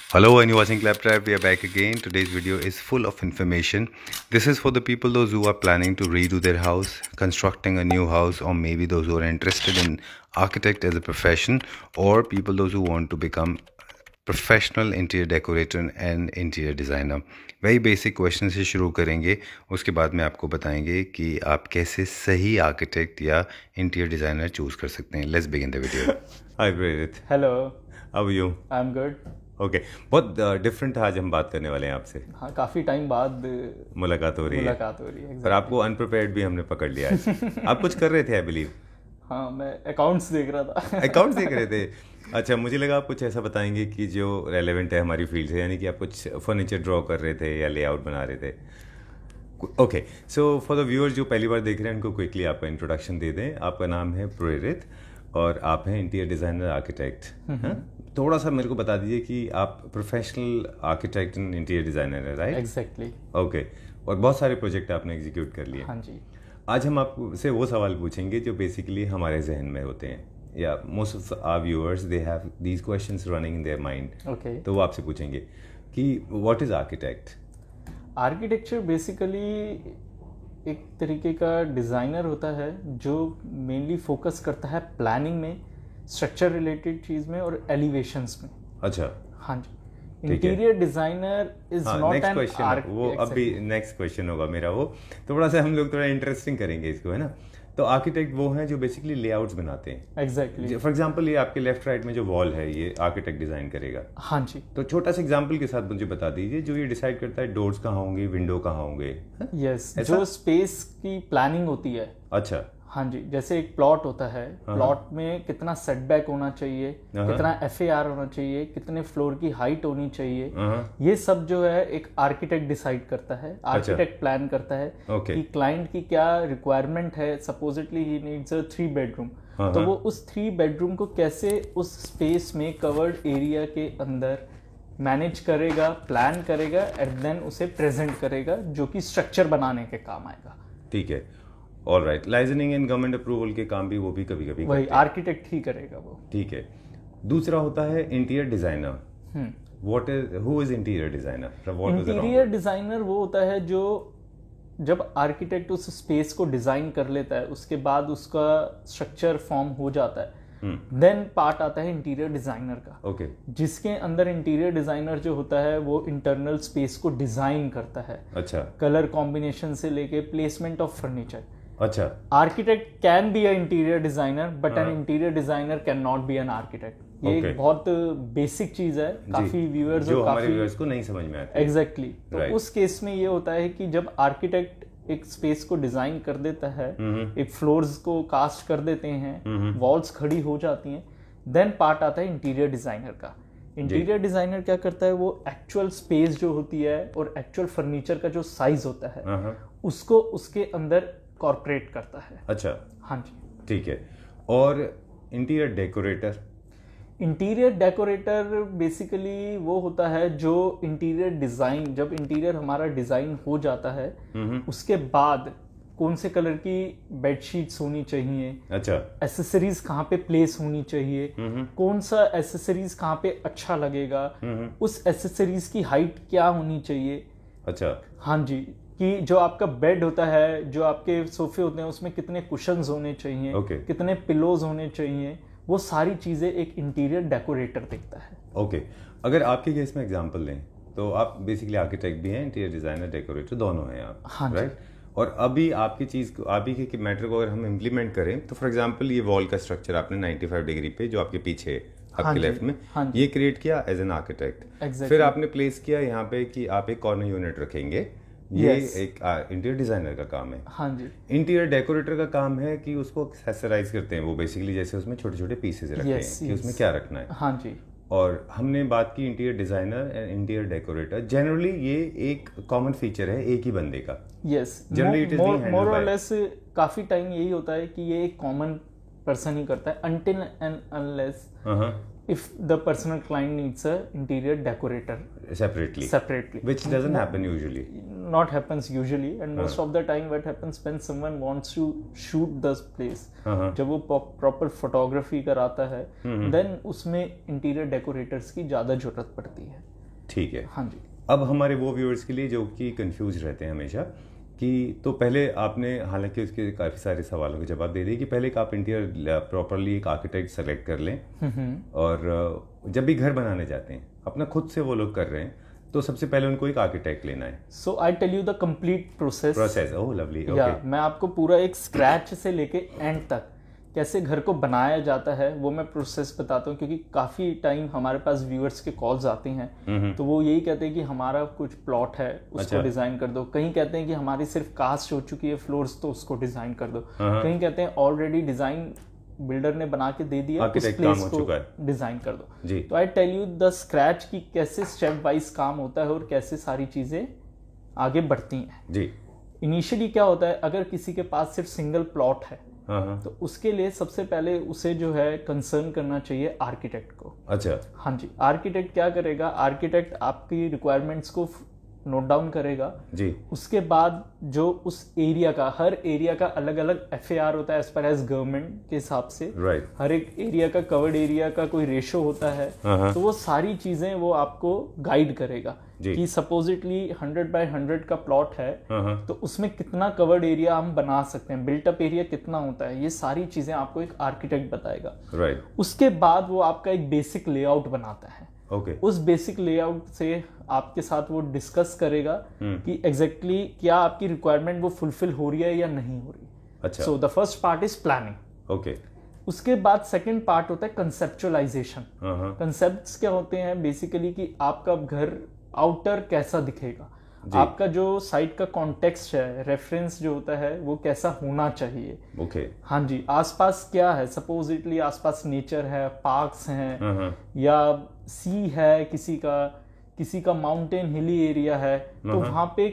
Hello and you're watching Claptrap. We are back again. Today's video is full of information. This is for the people those who are planning to redo their house, constructing a new house, or maybe those who are interested in architect as a profession, or people those who want to become professional interior decorator and interior designer. वही basic question से शुरू करेंगे, उसके बाद में आपको बताएंगे कि आप कैसे सही आर्किटेक्ट या इंटीरियर डिज़ाइनर चूज़ कर सकते हैं. Let's begin the video. Hi Prerit. Hello. How are you? I am good. Okay. बहुत डिफरेंट आज हम बात करने वाले हैं आपसे. हाँ, काफ़ी टाइम बाद मुलाकात हो रही है. exactly. पर आपको अनप्रिपेयर्ड भी हमने पकड़ लिया है. आप कुछ कर रहे थे आई बिलीव. हाँ, मैं अकाउंट्स देख रहा था. अकाउंट्स देख रहे थे. अच्छा, मुझे लगा आप कुछ ऐसा बताएंगे कि जो रेलेवेंट है हमारी फील्ड से, यानी कि आप कुछ फर्नीचर ड्रॉ कर रहे थे या लेआउट बना रहे थे. Okay, so for the viewers जो पहली बार देख रहे हैं उनको क्विकली आपका इंट्रोडक्शन दे दें. आपका नाम है प्रेरित और आप हैं इंटीरियर डिज़ाइनर आर्किटेक्ट. थोड़ा सा मेरे को बता दीजिए कि आप professional architect and interior designer है, राइट? एग्जैक्टली. ओके. और बहुत सारे प्रोजेक्ट आपने एग्जीक्यूट कर लिए. हाँ जी. आज हम आपसे वो सवाल पूछेंगे जो बेसिकली हमारे जहन में होते हैं, या most of our viewers they have these questions running in their mind. Okay. तो वो आपसे पूछेंगे कि what is architect. Architecture basically एक तरीके का डिज़ाइनर होता है जो मेनली फोकस करता है प्लानिंग में, स्ट्रक्चर रिलेटेड चीज़ में और एलिवेशंस में. अच्छा. हाँ जी. Interior designer is not an architect. वो अभी नेक्स्ट क्वेश्चन होगा मेरा. वो थोड़ा सा हम लोग थोड़ा इंटरेस्टिंग करेंगे इसको, है ना. तो आर्किटेक्ट वो हैं जो बेसिकली लेआउट्स बनाते हैं. एग्जैक्टली. फॉर एग्जांपल ये आपके लेफ्ट राइट में जो वॉल है ये आर्किटेक्ट डिजाइन करेगा. हाँ जी. तो छोटा सा एग्जांपल के साथ मुझे बता दीजिए जो ये डिसाइड करता है डोर्स कहाँ होंगे, विंडो कहाँ होंगे. यस, जो स्पेस की प्लानिंग होती है. अच्छा. हाँ जी. जैसे एक प्लॉट होता है, प्लॉट में कितना सेटबैक होना चाहिए, कितना एफएआर होना चाहिए, कितने फ्लोर की हाइट होनी चाहिए, ये सब जो है एक आर्किटेक्ट डिसाइड करता है. आर्किटेक्ट प्लान करता है कि क्लाइंट की क्या रिक्वायरमेंट है. Supposedly he needs a 3 bedroom, तो वो उस 3 बेडरूम को कैसे उस स्पेस में कवर्ड एरिया के अंदर मैनेज करेगा, प्लान करेगा, एंड देन उसे प्रेजेंट करेगा जो कि स्ट्रक्चर बनाने के काम आएगा. ठीक है. All right. Licensing and government approval के काम भी वो भी कभी कभी वही आर्किटेक्ट ही करेगा वो. ठीक है. दूसरा होता है interior designer. What is who is interior designer? Interior designer वो होता है जो जब आर्किटेक्ट उस स्पेस को डिजाइन कर लेता है उसके बाद उसका स्ट्रक्चर फॉर्म हो जाता है, देन पार्ट आता है इंटीरियर डिजाइनर का. ओके. जिसके अंदर इंटीरियर डिजाइनर जो होता है वो इंटरनल स्पेस को डिजाइन करता है. अच्छा. कलर कॉम्बिनेशन से लेके प्लेसमेंट ऑफ फर्नीचर. अच्छा. Architect can be a interior designer but an interior designer can not be an architect. ये एक बहुत बेसिक चीज है. काफी व्यूअर्स जो हमारे व्यूअर्स को नहीं समझ में आता. एग्जैक्टली. तो उस केस में ये होता है कि जब आर्किटेक्ट एक स्पेस को डिजाइन कर देता है, एक फ्लोर्स को कास्ट कर देते हैं, वॉल्स खड़ी हो जाती हैं, देन पार्ट आता है इंटीरियर डिजाइनर का. इंटीरियर डिजाइनर क्या करता है, वो एक्चुअल स्पेस जो होती है और एक्चुअल फर्नीचर का जो साइज होता है उसको उसके अंदर कॉर्पोरेट करता है. अच्छा. हाँ जी. ठीक है. और interior decorator? Interior decorator basically वो होता है जो इंटीरियर डिजाइन, जब इंटीरियर हमारा डिजाइन हो जाता है उसके बाद कौन से कलर की बेडशीट्स होनी चाहिए, अच्छा, एसेसरीज कहाँ पे प्लेस होनी चाहिए, कौन सा एसेसरीज कहाँ पे अच्छा लगेगा, उस एसेसरीज की हाइट क्या होनी चाहिए. अच्छा. हाँ जी. कि जो आपका बेड होता है, जो आपके सोफे होते हैं उसमें कितने कुशन्स होने चाहिए, कितने पिलोज होने चाहिए, वो सारी चीजें एक इंटीरियर डेकोरेटर देखता है. ओके. अगर आपके केस में एग्जांपल लें तो आप बेसिकली आर्किटेक्ट भी हैं, इंटीरियर डिजाइनर, डेकोरेटर दोनों हैं आप. हाँ, राइट. और अभी आपकी चीज को, आप ही के मैटर को अगर हम इम्प्लीमेंट करें तो फॉर एग्जांपल ये वॉल का स्ट्रक्चर आपने 95 डिग्री पे जो आपके पीछे है, आपके लेफ्ट में, ये क्रिएट किया एज एन आर्किटेक्ट. फिर आपने प्लेस किया यहाँ पे कि आप एक कॉर्नर यूनिट रखेंगे. ये एक इंटीरियर डिजाइनर का काम है. हाँ जी. इंटीरियर डेकोरेटर का काम है कि उसको एक्सेसराइज करते हैं. वो बेसिकली जैसे उसमें छोटे छोटे पीसेज रखते हैं कि उसमें क्या रखना है. हाँ जी. और हमने बात की interior designer and interior decorator. Generally ये एक कॉमन फीचर है एक ही बंदे का. Yes. Generally it is more और लेस काफी टाइम यही होता है कि ये एक कॉमन पर्सन ही करता है until and unless if the personal client needs a interior decorator separately, which doesn't happen usually. Not happens usually, and most of the time what happens when someone wants to shoot the place, जब वो proper photography कराता है, then उसमें interior decorators की ज़्यादा जरूरत पड़ती है. ठीक है। हाँ जी। अब हमारे वो व्यूअर्स के लिए जो कि कंफ्यूज रहते हैं हमेशा कि तो पहले आपने हालांकि उसके काफ़ी सारे सवालों के जवाब दे दिए कि पहले एक आप इंटीरियर प्रॉपरली एक आर्किटेक्ट सेलेक्ट कर लें, और जब भी घर बनाने जाते हैं अपना खुद से वो लोग कर रहे हैं तो सबसे पहले उनको एक आर्किटेक्ट लेना है। So I tell you the complete process. Oh lovely. Yeah मैं आपको पूरा एक स्क्रैच से लेके एंड तक कैसे घर को बनाया जाता है वो मैं प्रोसेस बताता हूँ, क्योंकि काफ़ी टाइम हमारे पास व्यूअर्स के कॉल्स आते हैं तो वो यही कहते हैं कि हमारा कुछ प्लॉट है उसको डिज़ाइन कर दो, कहीं कहते हैं कि हमारी सिर्फ कास्ट हो चुकी है फ्लोर्स तो उसको डिज़ाइन कर दो, कहीं कहते हैं ऑलरेडी डिज़ाइन बिल्डर ने बना के दे दिया उस प्लेस को डिज़ाइन कर दो। तो I tell you the scratch की कैसे स्टेप वाइज काम होता है और कैसे सारी चीज़ें आगे बढ़ती हैं जी। इनिशियली क्या होता है, अगर किसी के पास सिर्फ सिंगल प्लॉट है तो उसके लिए सबसे पहले उसे जो है कंसर्न करना चाहिए आर्किटेक्ट को। अच्छा। हाँ जी। आर्किटेक्ट क्या करेगा, आर्किटेक्ट आपकी रिक्वायरमेंट्स को नोट डाउन करेगा जी। उसके बाद जो उस एरिया का, हर एरिया का अलग अलग FAR होता है एज पर एज गवर्नमेंट के हिसाब से। राइट। हर एक एरिया का, कवर्ड एरिया का कोई रेशो होता है, तो वो सारी चीजें वो आपको गाइड करेगा कि सपोजिटली 100x100 का प्लॉट है तो उसमें कितना कवर्ड एरिया हम बना सकते हैं, बिल्टअप एरिया कितना होता है, ये सारी चीजें आपको एक आर्किटेक्ट बताएगा। राइट। उसके बाद वो आपका एक बेसिक लेआउट बनाता है। उस बेसिक लेआउट से आपके साथ वो डिस्कस करेगा कि एग्जैक्टली क्या आपकी रिक्वायरमेंट वो फुलफिल हो रही है या नहीं हो रही। अच्छा। So the first part is planning. Okay. उसके बाद सेकंड पार्ट होता है कंसेप्चुअलाइजेशन। कंसेप्ट्स क्या होते हैं बेसिकली कि आपका घर आउटर कैसा दिखेगा, आपका जो साइट का कॉन्टेक्स्ट है, रेफरेंस जो होता है वो कैसा होना चाहिए। ओके। हाँ जी। आसपास क्या है, सपोजिटली आसपास नेचर है, पार्क्स हैं या सी है, किसी का माउंटेन हिली एरिया है तो वहां पे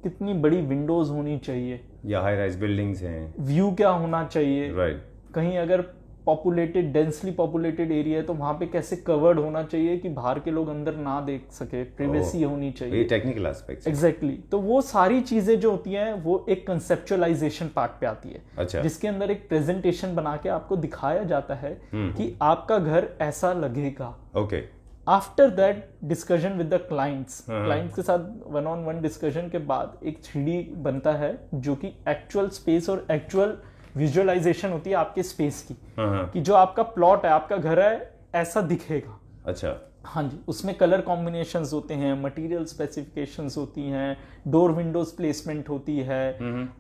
कितनी बड़ी विंडोज होनी चाहिए या हाई राइज बिल्डिंग्स हैं, व्यू क्या होना चाहिए। राइट। कहीं अगर पॉपुलेटेड, डेंसली पॉपुलेटेड एरिया है तो वहां पे कैसे कवर्ड होना चाहिए कि बाहर के लोग अंदर ना देख सके, प्राइवेसी होनी चाहिए। ये टेक्निकल एस्पेक्ट्स। एग्जैक्टली। तो वो सारी चीजें जो होती हैं वो एक कंसेप्चुअलाइजेशन पार्ट पे आती है। अच्छा। जिसके अंदर एक प्रेजेंटेशन बना के आपको दिखाया जाता है कि आपका घर ऐसा लगेगा। Okay. After that discussion with the clients के साथ 1-on-1 डिस्कशन के बाद एक 3D बनता है जो कि एक्चुअल स्पेस और एक्चुअल विजुअलाइजेशन होती है आपके स्पेस की, कि जो आपका प्लॉट है, आपका घर है, ऐसा दिखेगा। अच्छा। हाँ जी। उसमें कलर कॉम्बिनेशंस होते हैं, मटेरियल स्पेसिफिकेशंस होती हैं, डोर विंडोज प्लेसमेंट होती है,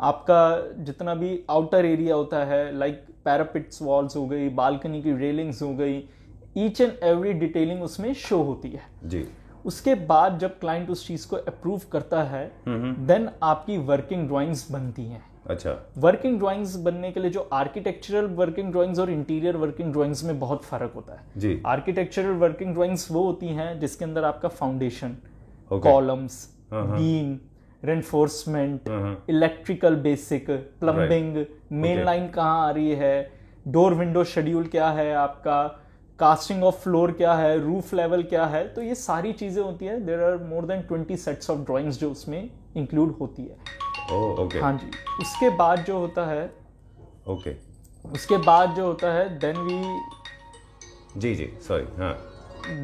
आपका जितना भी आउटर एरिया होता है लाइक पैरापिट्स वॉल्स हो गई, बालकनी की रेलिंग्स हो गई, ईच एंड एवरी डिटेलिंग उसमें शो होती है जी। उसके बाद जब क्लाइंट उस चीज को अप्रूव करता है देन आपकी वर्किंग ड्राइंग्स बनती हैं। अच्छा। वर्किंग ड्राइंग्स बनने के लिए जो आर्किटेक्चरल वर्किंग ड्राइंग्स और इंटीरियर वर्किंग ड्राइंग्स में बहुत फर्क होता है जी। आर्किटेक्चरल वर्किंग ड्राइंग्स वो होती हैं जिसके अंदर आपका foundation, columns, beam, reinforcement, electrical basic, plumbing, main line कहाँ आ रही है, डोर विंडो शेड्यूल क्या है आपका, कास्टिंग ऑफ फ्लोर क्या है, रूफ लेवल क्या है, तो ये सारी चीजें होती है। There are more than 20 sets of drawings जो उसमें इंक्लूड होती है। ओके। हाँ जी। उसके बाद जो होता है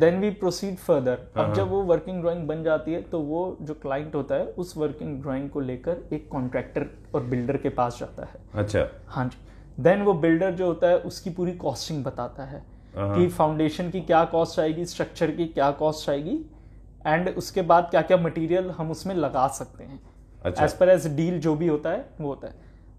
देन वी प्रोसीड फर्दर। अब जब वो वर्किंग ड्राइंग बन जाती है तो वो जो क्लाइंट होता है उस वर्किंग ड्राइंग को लेकर एक कॉन्ट्रैक्टर और बिल्डर के पास जाता है। अच्छा। हाँ जी। देन वो बिल्डर जो होता है उसकी पूरी कॉस्टिंग बताता है कि फाउंडेशन की क्या कॉस्ट आएगी, स्ट्रक्चर की क्या कॉस्ट आएगी, एंड उसके बाद क्या क्या मटेरियल हम उसमें लगा सकते हैं। अच्छा। एज पर एज डील जो भी होता है वो होता है।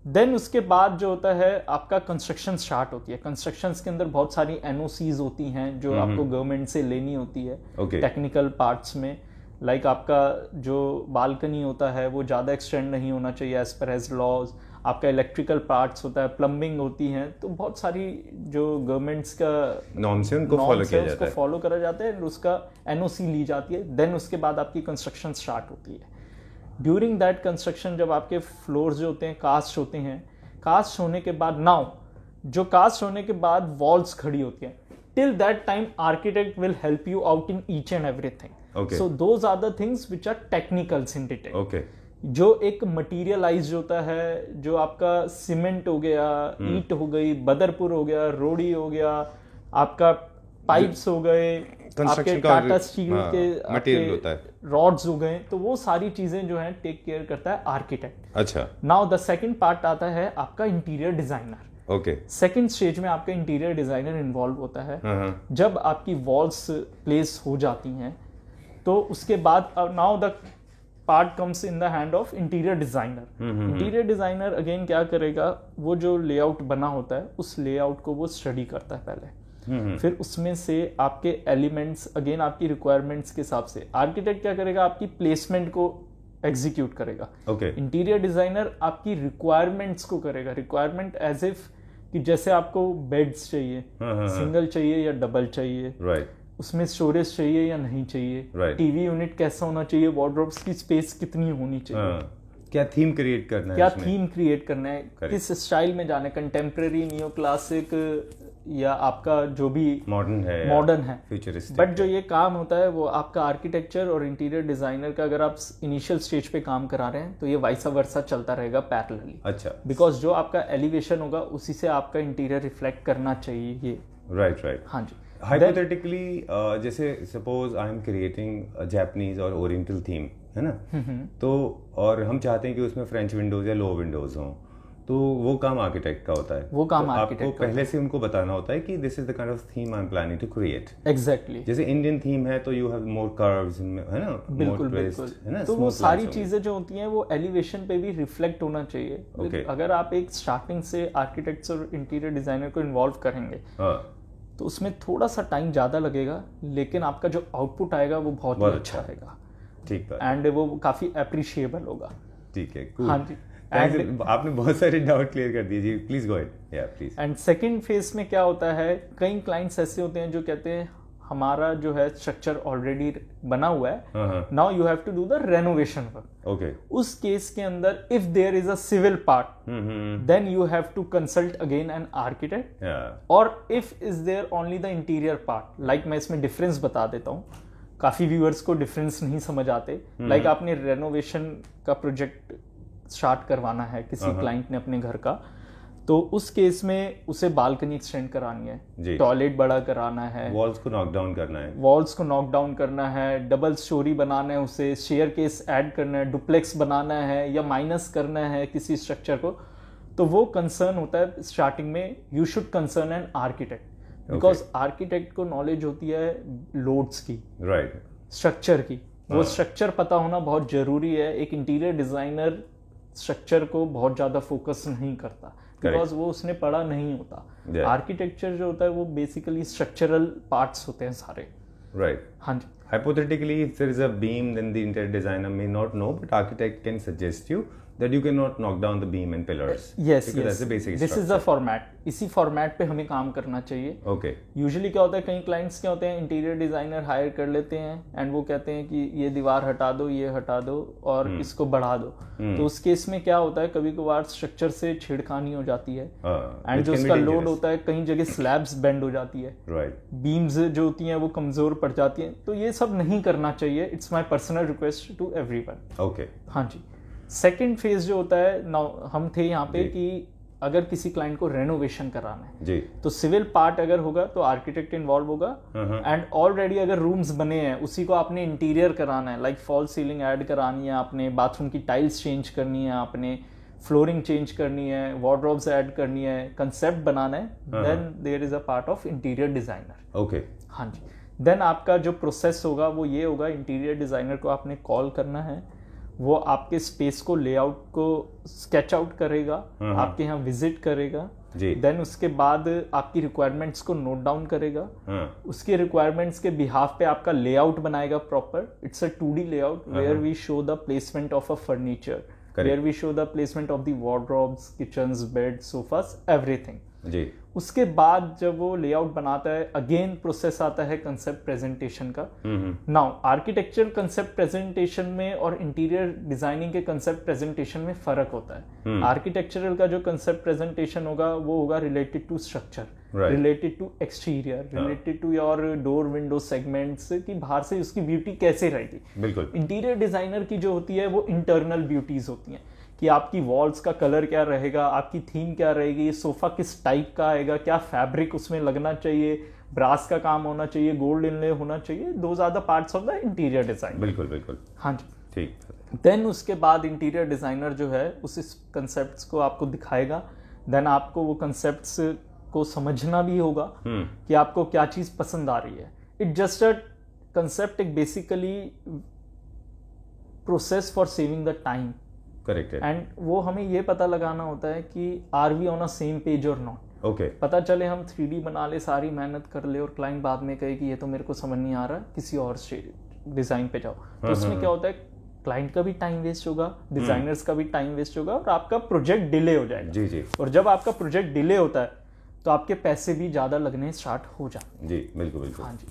देन उसके बाद जो होता है आपका कंस्ट्रक्शन स्टार्ट होती है। कंस्ट्रक्शन के अंदर बहुत सारी NOCs होती हैं जो आपको गवर्नमेंट से लेनी होती है टेक्निकल पार्ट्स में। लाइक आपका जो बालकनी होता है वो ज़्यादा एक्सटेंड नहीं होना चाहिए एज पर एज लॉज। आपका इलेक्ट्रिकल पार्ट्स होता है, प्लम्बिंग होती हैं, तो बहुत सारी जो गवर्नमेंट्स का नॉर्म्स है उनको फॉलो करा जाता है, उसका NOC ली जाती है। देन उसके बाद आपकी कंस्ट्रक्शन स्टार्ट होती है। ड्यूरिंग दैट कंस्ट्रक्शन जब आपके फ्लोर्स जो होते हैं कास्ट होते हैं, कास्ट होने के बाद कास्ट होने के बाद वॉल्स खड़ी होती हैं। Till that time architect will help you out in each and everything. So those are the things which are technicals in detail. जो एक मटीरियलाइज होता है, जो आपका सीमेंट हो गया, ईट हो गई, बदरपुर हो गया, रोड़ी हो गया, आपका पाइप्स हो गए, आपके टाटा स्टील के मटेरियल होता है, रॉड्स हो गए, तो वो सारी चीजें जो हैं टेक केयर करता है आर्किटेक्ट। अच्छा। नाउ द सेकंड पार्ट आता है आपका interior designer. Okay. Second stage में आपका इंटीरियर डिजाइनर इन्वॉल्व होता है। जब आपकी वॉल्स प्लेस हो जाती हैं तो उसके बाद now the part comes in the hand of interior designer. Interior designer again क्या करेगा, वो जो लेआउट बना होता है उस लेआउट को वो स्टडी करता है पहले, फिर उसमें से आपके एलिमेंट्स अगेन आपकी रिक्वायरमेंट्स के हिसाब से, आर्किटेक्ट क्या करेगा आपकी प्लेसमेंट को एग्जीक्यूट करेगा। इंटीरियर डिजाइनर आपकी रिक्वायरमेंट्स को करेगा, रिक्वायरमेंट एज इफ कि जैसे आपको बेड्स चाहिए, सिंगल चाहिए या डबल चाहिए, उसमें स्टोरेज चाहिए या नहीं चाहिए, टीवी यूनिट कैसा होना चाहिए, वार्डरोब्स की स्पेस कितनी होनी चाहिए, क्या थीम क्रिएट करना है, क्या थीम क्रिएट करना है, किस स्टाइल में जाना है, कंटेम्प्रेरी, नियो क्लासिक या आपका जो भी मॉडर्न है फ्यूचरिस्टिक। बट जो ये काम होता है वो आपका आर्किटेक्चर और इंटीरियर डिजाइनर का अगर आप इनिशियल स्टेज पे काम करा रहे हैं तो ये वाइसा वर्सा चलता रहेगा पैरेलली। अच्छा। बिकॉज जो आपका एलिवेशन होगा उसी से आपका इंटीरियर रिफ्लेक्ट करना चाहिए ये। राइट। हाँ जी। हाइपोथेटिकली जैसे suppose I am creating Japanese और ओरिएंटल थीम, है ना, तो और हम चाहते हैं कि उसमें फ्रेंच विंडोज या लो विंडोज हों, तो वो काम आर्किटेक्ट का होता है। वो काम तो आर्किटेक्ट आपको पहले से उनको बताना होता है कि this is the kind of theme I am planning to create. Exactly. जैसे इंडियन थीम है तो यू हैव मोर कर्व्स, है ना, बिल्कुल बिल्कुल, है ना, तो वो सारी चीजें जो होती हैं वो एलिवेशन पे भी रिफ्लेक्ट होना चाहिए। अगर आप एक स्टार्टिंग से आर्किटेक्ट्स और इंटीरियर डिजाइनर को इन्वॉल्व करेंगे तो उसमें थोड़ा सा टाइम ज्यादा लगेगा, लेकिन आपका जो आउटपुट आएगा वो बहुत अच्छा रहेगा। ठीक है। एंड वो काफी अप्रिशिएबल होगा। ठीक है। हाँ जी। आपने बहुत सारे डाउट क्लियर कर दिए जी, प्लीज गो अहेड। या प्लीज। एंड सेकंड फेज में क्या होता है, कई क्लाइंट्स ऐसे होते हैं जो कहते हैं हमारा जो है स्ट्रक्चर ऑलरेडी बना हुआ है, now you have to do the renovation work. Okay. उस केस के अंदर if there is a civil part then you have to consult again an architect, और if is there only the interior part, like मैं इसमें difference बता देता हूँ, काफी व्यूअर्स को डिफरेंस नहीं समझ आते। लाइक आपने रेनोवेशन का प्रोजेक्ट स्टार्ट करवाना है किसी क्लाइंट ने अपने घर का, तो उस केस में उसे बालकनी एक्सटेंड करानी है, टॉयलेट बड़ा कराना है, वॉल्स को नॉक डाउन करना है, डबल स्टोरी बनाना है, उसे शेयर केस ऐड करना है, डुप्लेक्स बनाना है या माइनस करना है किसी स्ट्रक्चर को, तो वो कंसर्न होता है स्टार्टिंग में। You should concern an architect, because architect को नॉलेज होती है लोड्स की, राइट, स्ट्रक्चर की। वो स्ट्रक्चर पता होना बहुत जरूरी है। एक इंटीरियर डिजाइनर स्ट्रक्चर को बहुत ज्यादा फोकस नहीं करता बिकॉज वो उसने पढ़ा नहीं होता। आर्किटेक्चर जो होता है वो बेसिकली स्ट्रक्चरल पार्ट्स होते हैं सारे। राइट। हाँ जी। Hypothetically, if there is a beam, then the interior designer may not know, but architect can suggest you that you cannot knock down the beam and pillars. Yes, because that's the basic this is the format. इसी format पे हमें काम करना चाहिए। Okay. Usually क्या होता है, कई क्लाइंट्स क्या होते हैं, इंटीरियर डिजाइनर हायर कर लेते हैं एंड वो कहते हैं कि ये दीवार हटा दो, ये हटा दो और इसको बढ़ा दो। तो उस केस में क्या होता है, कभी कभार स्ट्रक्चर से छेड़खानी हो जाती है एंड जो उसका लोड होता है, कई जगह स्लैब्स बेंड हो जाती है, बीम्स जो होती हैं वो कमजोर पड़ जाती हैं, तो ये सब नहीं करना चाहिए। It's my personal request to everyone. Okay. हाँ जी। सेकेंड फेज जो होता है, हम थे यहाँ पे कि अगर किसी क्लाइंट को रेनोवेशन कराना है जी, तो सिविल पार्ट अगर होगा तो आर्किटेक्ट इन्वॉल्व होगा, एंड ऑलरेडी अगर रूम्स बने हैं उसी को आपने इंटीरियर कराना है, लाइक फॉल सीलिंग ऐड करानी है, आपने बाथरूम की टाइल्स चेंज करनी है, आपने फ्लोरिंग चेंज करनी है, वार्डरोब्स ऐड करनी है, कंसेप्ट बनाना है, then there is a part of interior designer. Okay. हाँ जी। देन आपका जो प्रोसेस होगा वो ये होगा, इंटीरियर डिजाइनर को आपने कॉल करना है, वो आपके स्पेस को, लेआउट को स्केच आउट करेगा, आपके यहाँ विजिट करेगा, देन उसके बाद आपकी रिक्वायरमेंट्स को नोट डाउन करेगा, उसके रिक्वायरमेंट्स के बिहाफ पे आपका लेआउट बनाएगा proper. It's a 2D layout where we show the placement of a furniture, where we show the placement of the wardrobes, kitchens, bed, sofas, everything जी। उसके बाद जब वो लेआउट बनाता है, अगेन प्रोसेस आता है कंसेप्ट प्रेजेंटेशन का। नाउ आर्किटेक्चर कंसेप्ट प्रेजेंटेशन में और इंटीरियर डिजाइनिंग के कंसेप्ट प्रेजेंटेशन में फर्क होता है। आर्किटेक्चरल का जो कंसेप्ट प्रेजेंटेशन होगा वो होगा related to structure, related to exterior, related to your door window segments, कि बाहर से उसकी ब्यूटी कैसे रहेगी। बिल्कुल। इंटीरियर डिजाइनर की जो होती है वो इंटरनल ब्यूटीज होती हैं, कि आपकी वॉल्स का कलर क्या रहेगा, आपकी थीम क्या रहेगी, सोफा किस टाइप का आएगा, क्या फैब्रिक उसमें लगना चाहिए, ब्रास का काम होना चाहिए, गोल्ड इनले होना चाहिए। Those are the parts of the interior design. बिल्कुल बिल्कुल। हाँ जी, ठीक। देन उसके बाद इंटीरियर डिजाइनर जो है उस कंसेप्ट्स को आपको दिखाएगा। देन आपको वो कंसेप्ट्स को समझना भी होगा कि आपको क्या चीज पसंद आ रही है। इट जस्ट अ कंसेप्ट, एक basically process for saving the time. Correct है। एंड वो हमें ये पता लगाना होता है कि are we on a same page और नॉट। ओके। पता चले हम 3D बना ले, सारी मेहनत कर ले और क्लाइंट बाद में कहे कि ये तो मेरे को समझ नहीं आ रहा, किसी और डिजाइन पे जाओ। तो उसमें क्या होता है, क्लाइंट का भी टाइम वेस्ट होगा, डिजाइनर्स का भी टाइम वेस्ट होगा और आपका प्रोजेक्ट डिले हो जाएगा। जी जी। और जब आपका प्रोजेक्ट डिले होता है तो आपके पैसे भी ज्यादा लगने स्टार्ट हो जाते हैं। जी बिल्कुल बिल्कुल। हाँ जी।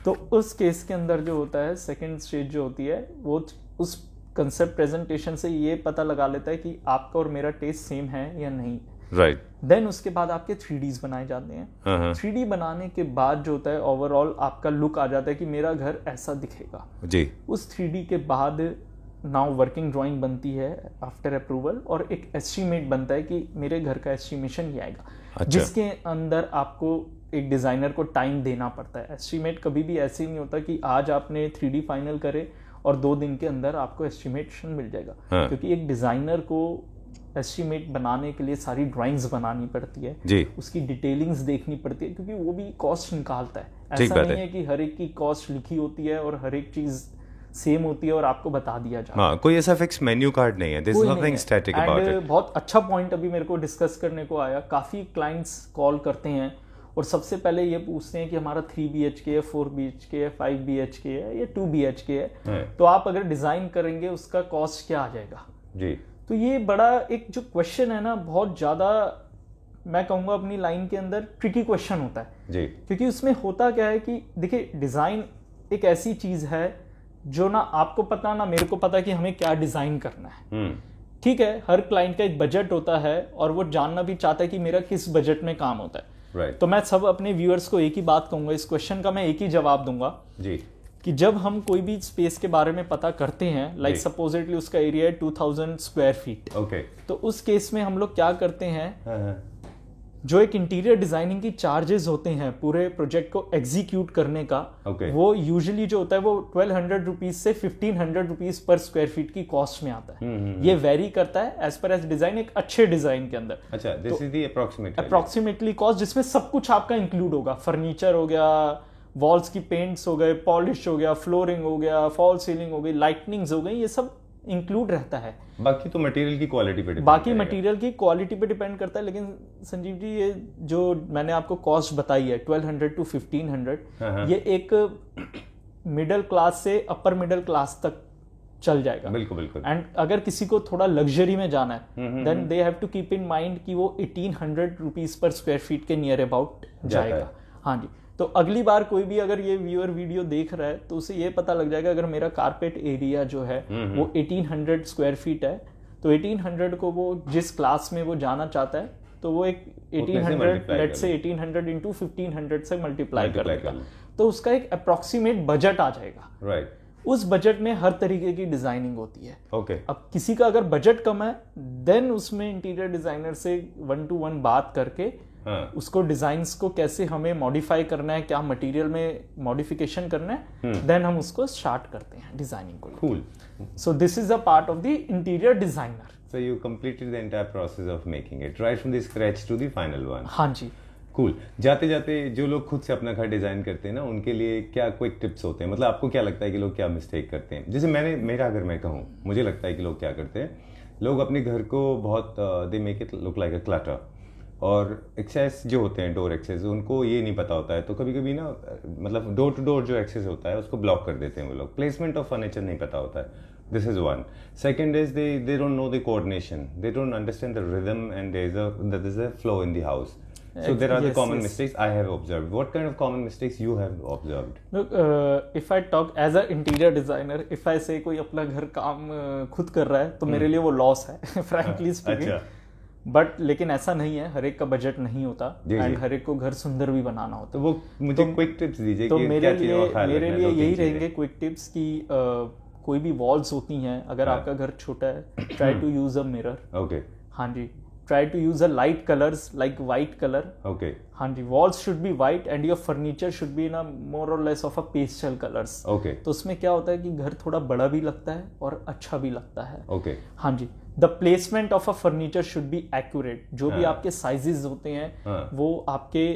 तो उस केस के अंदर जो होता है, सेकंड स्टेज जो होती है, वो उस कंसेप्ट प्रेजेंटेशन से ये पता लगा लेता है कि आपका और मेरा टेस्ट सेम है या नहीं। राइट। देन उसके बाद आपके 3Ds बनाए जाते हैं। 3D बनाने के बाद जो होता है, ओवरऑल आपका लुक आ जाता है कि मेरा घर ऐसा दिखेगा। जी। उस 3D के बाद नाउ वर्किंग ड्राइंग बनती है आफ्टर अप्रूवल, और एक एस्टीमेट बनता है कि मेरे घर का एस्टीमेशन ये आएगा। अच्छा। जिसके अंदर आपको एक डिजाइनर को टाइम देना पड़ता है। एस्टीमेट कभी भी ऐसे नहीं होता कि आज आपने 3D फाइनल करे और 2 दिन के अंदर आपको एस्टीमेशन मिल जाएगा। क्योंकि एक डिजाइनर को एस्टीमेट बनाने के लिए सारी ड्राइंग्स बनानी पड़ती है जी। उसकी डिटेलिंग्स देखनी पड़ती है, क्योंकि वो भी कॉस्ट निकालता है। ऐसा नहीं है कि हर एक की कॉस्ट लिखी होती है और हर एक चीज सेम होती है और आपको बता दिया जाता है। कोई ऐसा फिक्स मेन्यू कार्ड नहीं है। There's nothing static about it. बहुत अच्छा पॉइंट अभी मेरे को डिस्कस करने को आया। काफी क्लाइंट्स कॉल करते हैं और सबसे पहले ये पूछते हैं कि हमारा 3 BHK है, 4 BHK है, 5 BHK है या 2 BHK है, तो आप अगर डिजाइन करेंगे उसका कॉस्ट क्या आ जाएगा जी। तो ये बड़ा एक जो क्वेश्चन है ना, बहुत ज्यादा मैं कहूंगा अपनी लाइन के अंदर ट्रिकी क्वेश्चन होता है जी। क्योंकि उसमें होता क्या है कि देखिए, डिजाइन एक ऐसी चीज है जो ना आपको पता ना मेरे को पता कि हमें क्या डिजाइन करना है। ठीक है, हर क्लाइंट का एक बजट होता है और वो जानना भी चाहता है कि मेरा किस बजट में काम होता है। Right. तो मैं सब अपने व्यूअर्स को एक ही बात कहूंगा, इस क्वेश्चन का मैं एक ही जवाब दूंगा जी, कि जब हम कोई भी स्पेस के बारे में पता करते हैं, लाइक सपोजिटली उसका एरिया है 2000 स्क्वायर फीट, ओके, तो उस केस में हम लोग क्या करते हैं, जो एक इंटीरियर डिजाइनिंग की चार्जेस होते हैं पूरे प्रोजेक्ट को एग्जीक्यूट करने का, वो यूजुअली जो होता है वो 1200 रुपीज से 1500 रुपीज पर स्क्वायर फीट की कॉस्ट में आता है। ये वेरी करता है एज पर एज डिजाइन, एक अच्छे डिजाइन के अंदर। अच्छा, this is the approximately cost, जिसमें सब कुछ आपका इंक्लूड होगा। फर्नीचर हो गया, वॉल्स की पेंट्स हो गए, पॉलिश हो गया, फ्लोरिंग हो गया, फॉल सीलिंग हो गई, लाइटनिंग्स हो गई, ये सब इंक्लूड रहता है। बाकी तो मटेरियल की क्वालिटी पे डिपेंड करता है। लेकिन संजीव जी, ये जो मैंने आपको कॉस्ट बताई है 1200 to 1500, ये एक मिडिल क्लास से अपर मिडिल क्लास तक चल जाएगा। बिल्कुल बिल्कुल। एंड अगर किसी को थोड़ा लग्जरी में जाना है, then they have to keep in mind कि वो 1800 रुपीज पर स्क्वायर फीट के नियर अबाउट जाएगा। हाँ जी। तो अगली बार कोई भी अगर ये व्यूअर वीडियो देख रहा है तो उसे ये पता लग जाएगा, अगर मेरा कारपेट एरिया जो है वो 1800 स्क्वायर फीट है, तो 1800 को वो जिस क्लास में वो जाना चाहता है तो वो एक 1800 लेट से 1800 इंटू 1500 से मल्टीप्लाई कर देगा, तो उसका एक अप्रोक्सीमेट बजट आ जाएगा। राइट। उस बजट में हर तरीके की डिजाइनिंग होती है। ओके। अब किसी का अगर बजट कम है, देन उसमें इंटीरियर डिजाइनर से 1-to-1 बात करके उसको डिजाइन्स को कैसे हमें मॉडिफाई करना है, क्या मटेरियल में मॉडिफिकेशन करना है, देन हम उसको स्टार्ट करते हैं डिजाइनिंग को। Cool. So this is a part of the interior designer. So you completed the entire process of making it right from the scratch to the final one. हाँ जी। Cool. जाते जाते जो लोग खुद से अपना घर डिजाइन करते हैं ना, उनके लिए क्या क्विक टिप्स होते हैं? मतलब आपको क्या लगता है कि लोग क्या मिस्टेक करते हैं? जैसे मेरा अगर मैं कहूँ, मुझे लगता है कि लोग क्या करते हैं, लोग अपने घर को बहुत they make it look like a clutter, और एक्सेस जो होते हैं, डोर एक्सेस, उनको ये नहीं पता होता है, तो कभी कभी ना मतलब डोर टू डोर जो एक्सेस होता है उसको ब्लॉक कर देते हैं वो लोग। प्लेसमेंट ऑफ फर्नीचर नहीं पता होता है। This is one. Second is they don't know the coordination. They don't understand the rhythm, and there is a flow in the house. So there are the common mistakes I have observed. What kind of common mistakes you have observed? Look, if I talk as an interior designer, if I say कोई अपना घर काम खुद कर रहा है तो मेरे लिए वो लॉस है, frankly speaking. अच्छा। बट लेकिन ऐसा नहीं है, हर एक का बजट नहीं होता, एंड हर एक को घर सुंदर भी बनाना होता। तो वो मुझे क्विक टिप्स दीजिए। तो मेरे लिए यही रहेंगे क्विक टिप्स की कोई भी वॉल्स होती हैं, अगर आपका घर छोटा है, try to use a mirror. Okay. हाँ जी। try to use a light colors like white color. Okay. हाँ जी, walls should be white and your furniture should be in a more or less of a pastel colors. Okay. तो उसमें क्या होता है कि घर थोड़ा बड़ा भी लगता है और अच्छा भी लगता है. Okay. हाँ जी, the placement of a furniture should be accurate. जो भी आपके sizes होते हैं वो आपके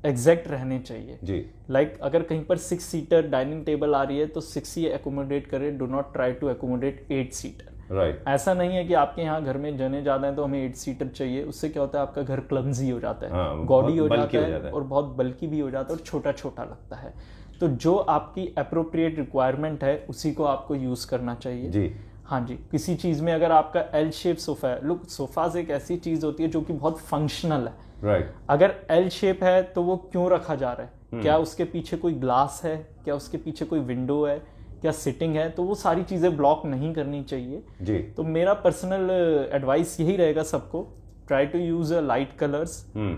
एग्जैक्ट रहने चाहिए जी. लाइक अगर कहीं पर 6 सीटर डाइनिंग टेबल आ रही है तो 6 ही एकोमोडेट करे, do not try to accommodate 8 seater. Right. ऐसा नहीं है कि आपके यहाँ घर में जने ज्यादा हैं तो हमें 8 सीटर चाहिए. उससे क्या होता है आपका घर क्लमजी हो जाता है, गॉडी हो जाता है और बहुत बल्कि भी हो जाता है और छोटा छोटा लगता है. तो जो आपकी अप्रोप्रिएट रिक्वायरमेंट है उसी को आपको यूज करना चाहिए जी. हाँ जी, किसी चीज में अगर आपका एल शेप सोफा है, लुक सोफाज एक ऐसी चीज होती है जो कि बहुत फंक्शनल है. राइट. अगर एल शेप है तो वो क्यों रखा जा रहा है? क्या उसके पीछे कोई ग्लास है, क्या उसके पीछे कोई विंडो है, क्या सिटिंग है? तो वो सारी चीजें ब्लॉक नहीं करनी चाहिए जी. तो मेरा पर्सनल एडवाइस यही रहेगा सबको, try to use a light colors,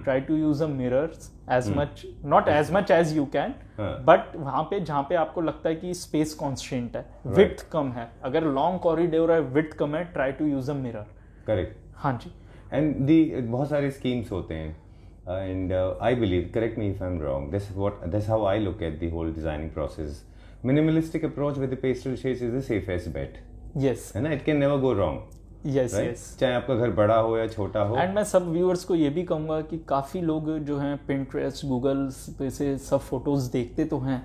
try to use a mirrors as much, not as much as you can, but वहाँ पे जहाँ पे आपको लगता है कि स्पेस कॉन्स्ट्रेंट है, विड्थ कम है, अगर लॉन्ग कॉरिडोर है, विड्थ कम है, try to use a mirror. Correct. हाँ जी. एंड दी बहुत सारे स्कीम्स होते हैं and I believe, correct me if I am wrong, this how I look at the whole designing process. Minimalistic approach with the pastel shades is the safest bet. Yes, है ना, it can never go wrong. Yes yes, चाहे आपका घर बड़ा हो या छोटा हो. एंड मैं सब व्यूअर्स को ये भी कहूँगा कि काफ़ी लोग जो हैं Pinterest, गूगल पे से सब फोटोज देखते तो हैं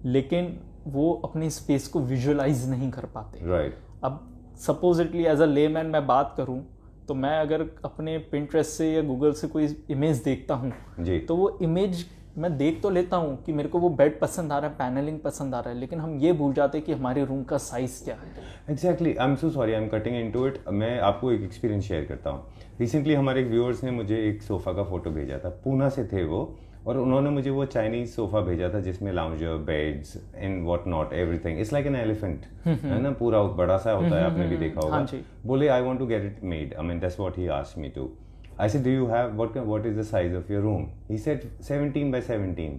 लेकिन वो अपनी स्पेस को विजुअलाइज नहीं कर पाते. राइट. अब सपोजिटली एज अ लेमैन मैं बात करूँ तो मैं अगर अपने Pinterest से या गूगल से कोई इमेज देखता हूँ जी, तो वो इमेज मैं देख तो लेता हूँ कि मेरे को वो बेड पसंद आ रहा है, पैनलिंग पसंद आ रहा है, लेकिन हम ये भूल जाते हैं कि हमारे रूम का साइज क्या है. Exactly. I am so sorry, I am cutting into it. मैं आपको एक एक्सपीरियंस शेयर करता हूँ. रिसेंटली हमारे एक व्यूअर्स ने मुझे एक सोफा का फोटो भेजा था, पूना से थे वो, और उन्होंने मुझे वो चाइनीज सोफा भेजा था जिसमें lounger, beds and what not, everything. It's like an elephant, है ना, पूरा बड़ा सा होता है, आपने भी देखा होगा. बोले I want to get it made. I mean that's what he asked me to. I said, do you have, what is the size of your room? He said 17 by 17.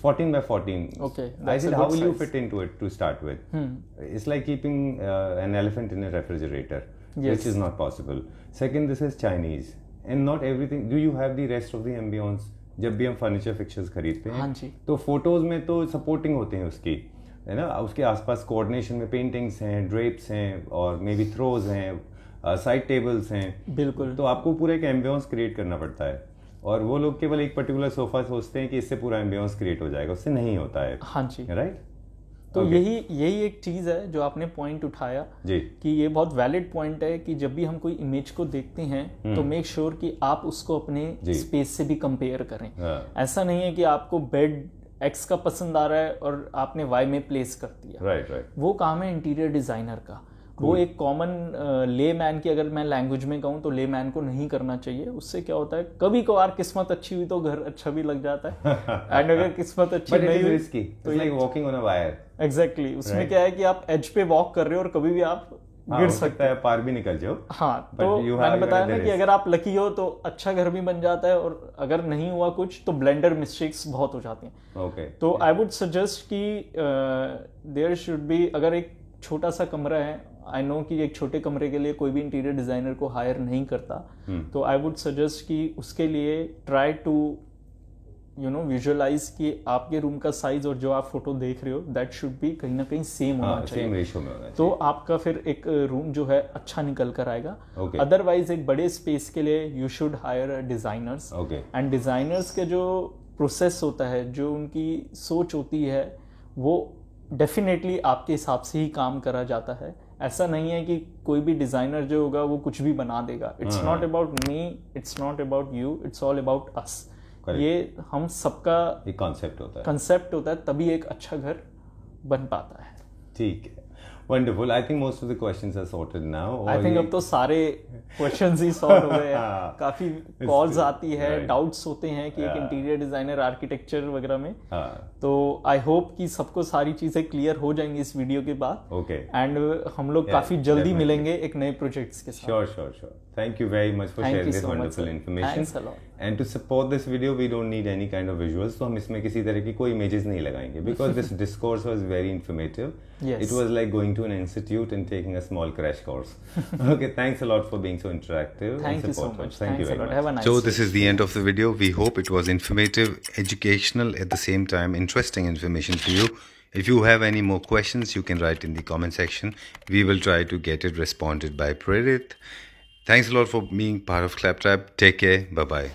14 by 14. Okay. I said, how will you fit into it to start with? It's like keeping an elephant in a refrigerator, which is not possible. Second, this is Chinese. And not everything. Do you have the rest of the ambience? जब भी हम furniture fixtures खरीदते हैं तो photos में तो supporting होते हैं उसकी, है ना, उसके आसपास कोऑर्डिनेशन में पेंटिंग्स हैं, ड्रेप्स हैं और मे बी थ्रोज हैं, साइड टेबल्स हैं. बिल्कुल. तो आपको पूरा एक एम्बियंस क्रिएट करना पड़ता है और वो लोग केवल एक पर्टिकुलर सोफा सोचते हैं कि इससे पूरा एम्बियंस क्रिएट हो जाएगा, उससे नहीं होता है. हाँ जी. राइट. तो यही एक चीज है जो आपने पॉइंट उठाया जी, कि ये बहुत वैलिड पॉइंट है कि जब भी हम कोई इमेज को देखते हैं तो मेक श्योर कि आप उसको अपने स्पेस से भी कंपेयर करें. ऐसा नहीं है कि आपको बेड एक्स का पसंद आ रहा है और आपने वाई में प्लेस कर दिया. Right right. वो काम है इंटीरियर डिजाइनर का. वो एक कॉमन ले मैन की अगर मैं लैंग्वेज में कहूँ तो ले मैन को नहीं करना चाहिए. उससे क्या होता है, कभी कभार किस्मत अच्छी हुई तो घर अच्छा भी लग जाता है एंड अगर किस्मत अच्छी नहीं हुई तो like walking on a wire. Exactly. उसमें क्या है कि आप एज पे वॉक कर रहे हो और कभी भी आप गिर सकते हैं, पार भी निकल जाओ. हाँ, तो मैंने बताया ना कि अगर आप लकी हो तो अच्छा घर भी बन जाता है और अगर नहीं हुआ कुछ तो ब्लेंडर मिस्टेक्स बहुत हो जाती हैं. ओके. तो आई वुड सजेस्ट कि देयर शुड बी, अगर एक छोटा सा कमरा है, आई नो कि एक छोटे कमरे के लिए कोई भी इंटीरियर डिजाइनर को हायर नहीं करता, तो आई वुड सजेस्ट कि उसके लिए ट्राई टू विजुअलाइज कि आपके रूम का साइज और जो आप फोटो देख रहे हो दैट शुड बी कहीं ना कहीं सेम होना चाहिए, सेम रेशियो में होना चाहिए. तो आपका फिर एक रूम जो है अच्छा निकल कर आएगा. अदरवाइज एक बड़े स्पेस के लिए you should higher designers. And designers के जो प्रोसेस होता है, जो उनकी सोच होती है, वो डेफिनेटली आपके हिसाब से ही काम करा जाता है. ऐसा नहीं है कि कोई भी डिजाइनर जो होगा वो कुछ भी बना देगा. It's not about me, it's not about you, it's all about us. ये हम सबका एक कॉन्सेप्ट होता है, तभी एक अच्छा घर बन पाता है. ठीक है. Wonderful. I think most of the questions are sorted now. I think अब तो सारे questions ही सॉल्व हो गए हैं. काफी कॉल्स आती है, डाउट्स होते हैं कि एक इंटीरियर डिजाइनर आर्किटेक्चर वगैरह में. तो आई होप कि सबको सारी चीजें क्लियर हो जाएंगी इस वीडियो के बाद. ओके. एंड हम लोग काफी जल्दी मिलेंगे एक नए प्रोजेक्ट्स के साथ. Sure. Thank you very much for sharing this wonderful information. Thanks a lot. And to support this video, we don't need any kind of visuals. तो हम इसमें किसी तरह की कोई images नहीं लगाएंगे because this discourse was very informative. Yes. It was like like going to an institute and taking a small crash course. Okay, thanks a lot for being so interactive. Thank and you so supportive. much. Thank you Thanks a very lot. much. Have a nice So day. this is the end of the video. We hope it was informative, educational, at the same time interesting information for you. If you have any more questions, you can write in the comment section. We will try to get it responded by Prerit. Thanks a lot for being part of Claptrap. Take care. Bye-bye.